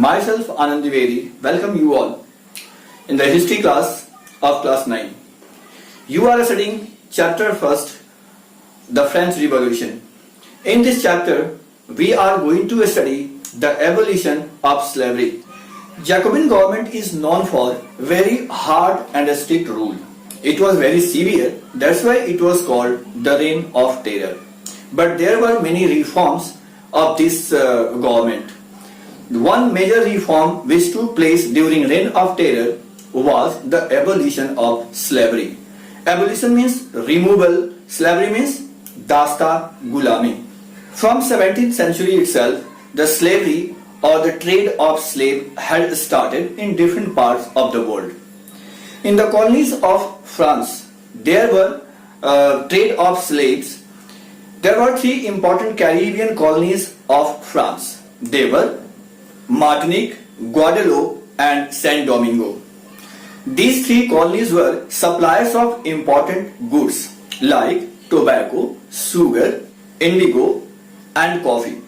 Myself Anand Dwivedi welcome you all in the history class of class 9. You are studying chapter 1st, the French Revolution. In this chapter, we are going to study the abolition of slavery. Jacobin government is known for very hard and strict rule. It was very severe, that's why it was called the Reign of Terror. But there were many reforms of this government. One major reform which took place during Reign of Terror was the abolition of slavery. Abolition means removal, slavery means dasta gulami. From 17th century itself, the slavery or the trade of slave had started in different parts of the world. In the colonies of France, there were trade of slaves. There were three important Caribbean colonies of France. They were Martinique, Guadeloupe and Saint Domingo. These three colonies were suppliers of important goods like tobacco, sugar, indigo and coffee.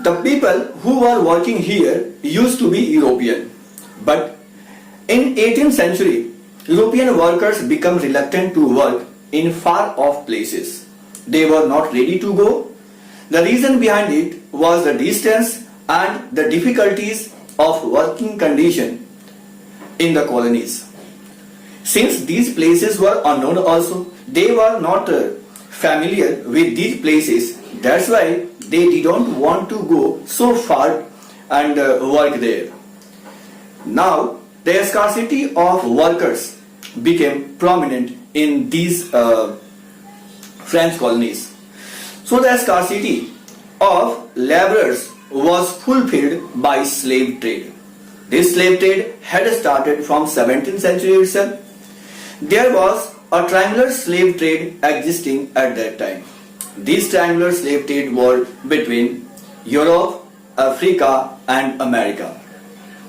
The people who were working here used to be European, but in 18th century, European workers became reluctant to work in far off places. They were not ready to go. The reason behind it was the distance and the difficulties of working condition in the colonies. Since these places were unknown also, they were not familiar with these places. That's why they didn't want to go so far and work there. Now, the scarcity of workers became prominent in these French colonies. So the scarcity of laborers was fulfilled by slave trade. This slave trade had started from 17th century itself. There was a triangular slave trade existing at that time. This triangular slave trade was between Europe, Africa and America.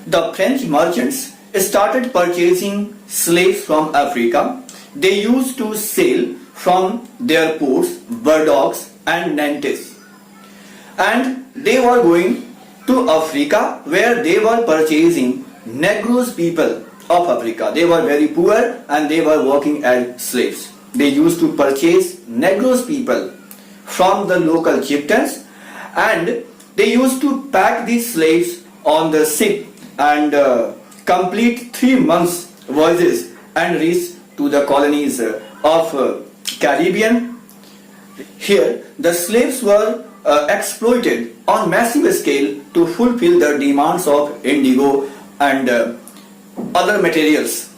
The French merchants started purchasing slaves from Africa. They used to sail from their ports, Bordeaux and Nantes. And they were going to Africa where they were purchasing Negroes people of Africa. They were very poor and they were working as slaves. They used to purchase Negroes people from the local chieftains and they used to pack these slaves on the ship and complete 3 months voyages and reach to the colonies of Caribbean. Here the slaves were exploited on massive scale to fulfill the demands of indigo and other materials.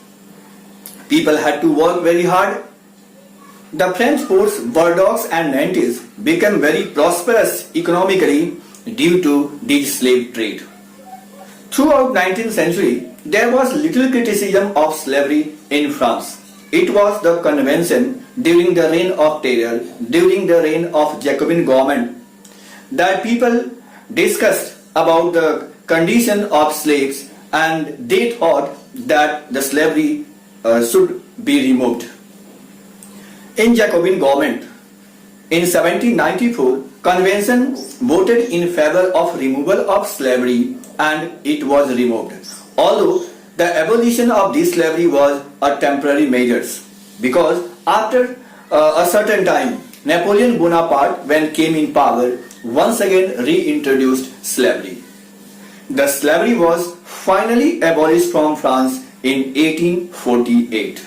People had to work very hard. The French ports Bordeaux and Nantes became very prosperous economically due to this slave trade. Throughout 19th century, there was little criticism of slavery in France. It was the convention during the Reign of Terror, during the reign of Jacobin government, that people discussed about the condition of slaves and they thought that the slavery should be removed. In Jacobin government, in 1794, convention voted in favor of removal of slavery and it was removed. Although the abolition of this slavery was a temporary measures, because after a certain time, Napoleon Bonaparte, when came in power, once again reintroduced slavery. The slavery was finally abolished from France in 1848.